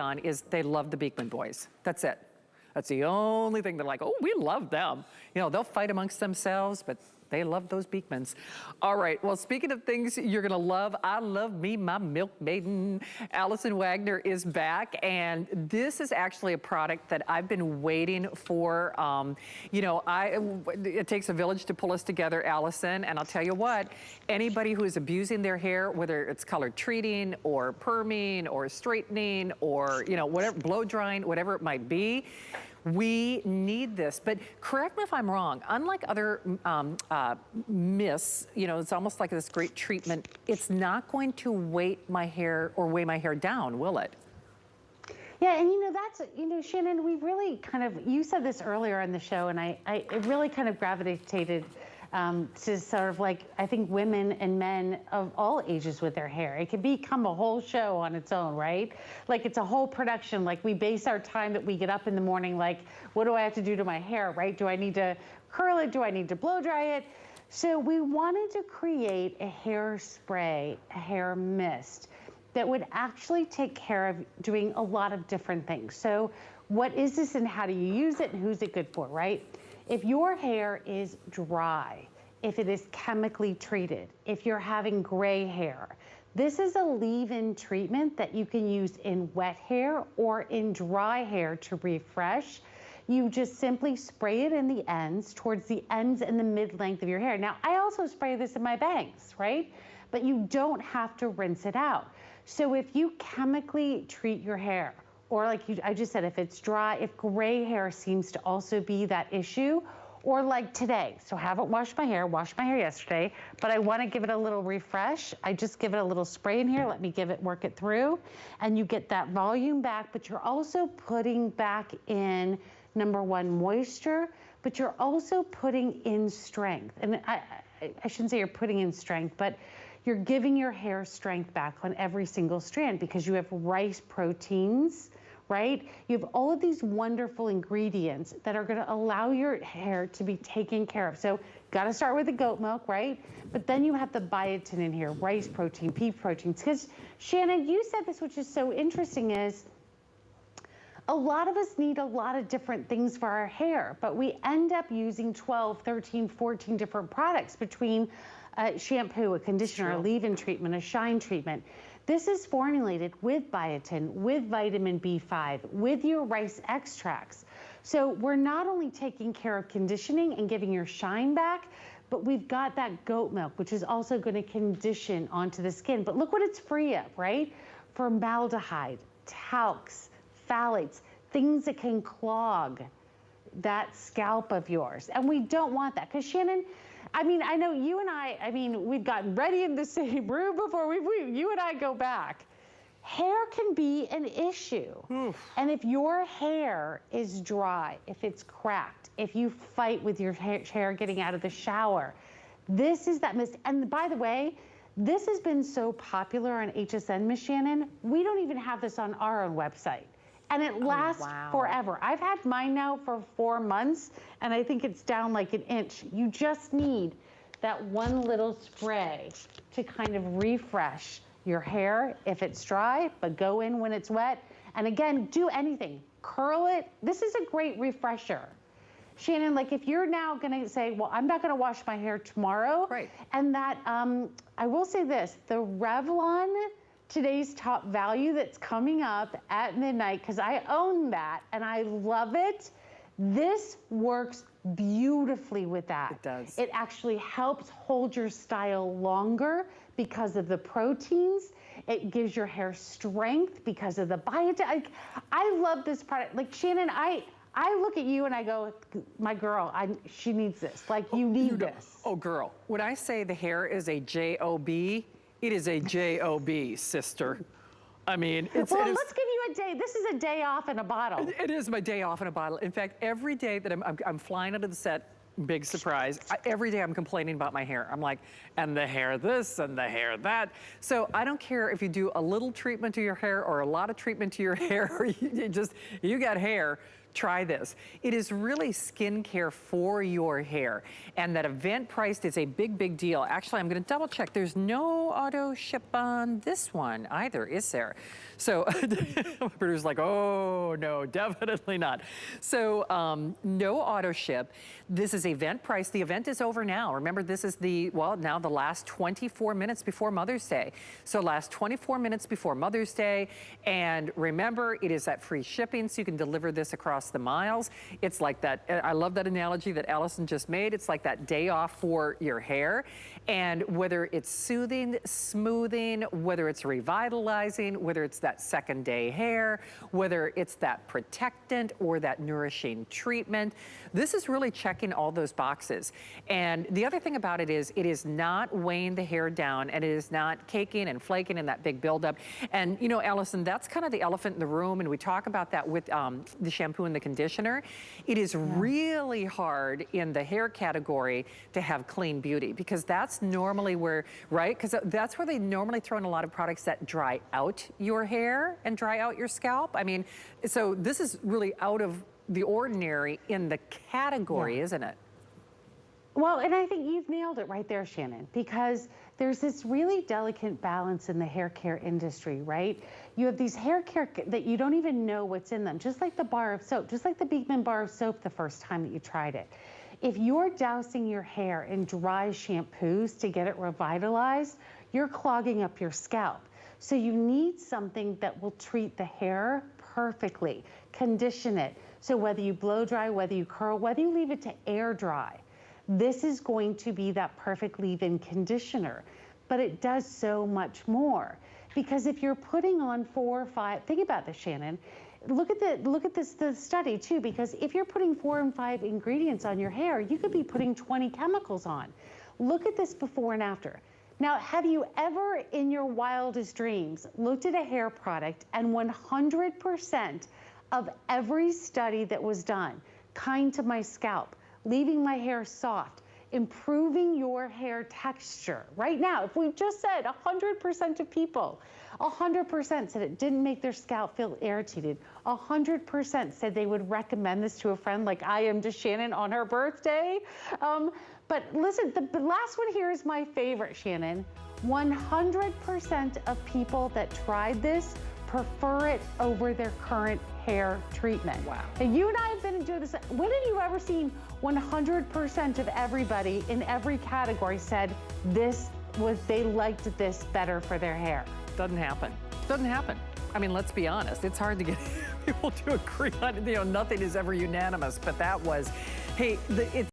on is they love the Beekman boys. That's it. That's the only thing they're like, oh, we love them. You know, they'll fight amongst themselves, but they love those Beekmans. All right, well, speaking of things you're gonna love, I love me, my milk maiden. Allison Wagner is back, and this is actually a product that I've been waiting for. You know, it takes a village to pull us together, Allison, and I'll tell you what, anybody who is abusing their hair, whether it's color treating or perming or straightening or, you know, whatever, blow drying, whatever it might be, we need this. But correct me if I'm wrong, unlike other mists, you know, it's almost like this great treatment, it's not going to weight my hair or weigh my hair down, will it? Yeah, and you know, that's, you know, Shannon, we really kind of, you said this earlier in the show, and I really kind of gravitated to sort of like, I think women and men of all ages with their hair. It can become a whole show on its own, right? Like it's a whole production. Like we base our time that we get up in the morning, like, what do I have to do to my hair, right? Do I need to curl it? Do I need to blow dry it? So we wanted to create a hair spray, a hair mist that would actually take care of doing a lot of different things. So what is this and how do you use it and who's it good for, right? If your hair is dry, if it is chemically treated, if you're having gray hair, this is a leave-in treatment that you can use in wet hair or in dry hair to refresh. You just simply spray it in the ends, towards the ends and the mid-length of your hair. Now, I also spray this in my bangs, right? But you don't have to rinse it out. So if you chemically treat your hair, or like I just said, if it's dry, if gray hair seems to also be that issue, or like today, so haven't washed my hair yesterday, but I want to give it a little refresh. I just give it a little spray in here, let me work it through, and you get that volume back, but you're also putting back in, number one, moisture, but you're also putting in strength. And I shouldn't say you're putting in strength, but you're giving your hair strength back on every single strand because you have rice proteins, right? You have all of these wonderful ingredients that are gonna allow your hair to be taken care of. So gotta start with the goat milk, right? But then you have the biotin in here, rice protein, pea proteins. Because Shannon, you said this, which is so interesting, is a lot of us need a lot of different things for our hair, but we end up using 12, 13, 14 different products between shampoo, a conditioner, a leave-in treatment, a shine treatment. This is formulated with biotin, with vitamin B5, with your rice extracts. So we're not only taking care of conditioning and giving your shine back, but we've got that goat milk, which is also going to condition onto the skin. But look what it's free of, right? Formaldehyde, talcs, phthalates, things that can clog that scalp of yours. And we don't want that. Because Shannon, I mean, I know you and I mean, we've gotten ready in the same room before you and I go back. Hair can be an issue. And if your hair is dry, if it's cracked, if you fight with your hair getting out of the shower, this is that mist. And by the way, this has been so popular on HSN, Miss Shannon, we don't even have this on our own website. And it lasts forever. I've had mine now for 4 months, and I think it's down like an inch. You just need that one little spray to kind of refresh your hair if it's dry, but go in when it's wet. And again, do anything. Curl it. This is a great refresher. Shannon, like if you're now gonna say, well, I'm not gonna wash my hair tomorrow, right? And that, I will say this, the Revlon Today's Top Value that's coming up at midnight, because I own that and I love it. This works beautifully with that. It does. It actually helps hold your style longer because of the proteins. It gives your hair strength because of the biotin. I love this product. Like Shannon, I look at you and I go, my girl, she needs this. Like you need this. Oh girl, when I say the hair is a J-O-B, it is a J-O-B, sister. I mean, let's give you a day. This is a day off in a bottle. It is my day off in a bottle. In fact, every day that I'm flying out of the set, Big surprise. Every day I'm complaining about my hair. I'm like, and the hair this and the hair that. So I don't care if you do a little treatment to your hair or a lot of treatment to your hair, or you got hair. Try this. It is really skincare for your hair. And that event priced is a big, big deal. Actually, I'm gonna double check. There's no auto ship on this one either, is there? So, my producer's like, oh no, definitely not. So, no auto ship. This is event price. The event is over now. Remember, this is now the last 24 minutes before Mother's Day. So last 24 minutes before Mother's Day. And remember, it is at free shipping, so you can deliver this across the miles. It's like that, I love that analogy that Allison just made. It's like that day off for your hair. And whether it's soothing, smoothing, whether it's revitalizing, whether it's that second day hair, whether it's that protectant or that nourishing treatment, this is really checking all those boxes. And the other thing about it is not weighing the hair down, and it is not caking and flaking and that big buildup. And you know, Allison, that's kind of the elephant in the room, and we talk about that with the shampoo and the conditioner. It is really hard in the hair category to have clean beauty, because that's normally where, right? Because that's where they normally throw in a lot of products that dry out your hair and dry out your scalp. I mean, so this is really out of the ordinary in the category, isn't it? Well, and I think you've nailed it right there, Shannon, because there's this really delicate balance in the hair care industry, right? You have these hair care that you don't even know what's in them, just like the bar of soap, just like the Beekman bar of soap the first time that you tried it. If you're dousing your hair in dry shampoos to get it revitalized, you're clogging up your scalp. So you need something that will treat the hair perfectly, condition it. So whether you blow dry, whether you curl, whether you leave it to air dry, this is going to be that perfect leave-in conditioner. But it does so much more. Because if you're putting on 4 or 5, think about this, Shannon. Look at the study too, because if you're putting 4 and 5 ingredients on your hair, you could be putting 20 chemicals on. Look at this before and after. Now, have you ever in your wildest dreams looked at a hair product and 100% of every study that was done, kind to my scalp, leaving my hair soft, improving your hair texture? Right now, if we just said 100% of people, 100% said it didn't make their scalp feel irritated, 100% said they would recommend this to a friend like I am to Shannon on her birthday. But listen, the last one here is my favorite, Shannon. 100% of people that tried this prefer it over their current hair treatment. Wow. And you and I have been doing this. When have you ever seen 100% of everybody in every category said they liked this better for their hair? Doesn't happen. Doesn't happen. I mean, let's be honest. It's hard to get people to agree on it. You know, nothing is ever unanimous, but that was, hey, it's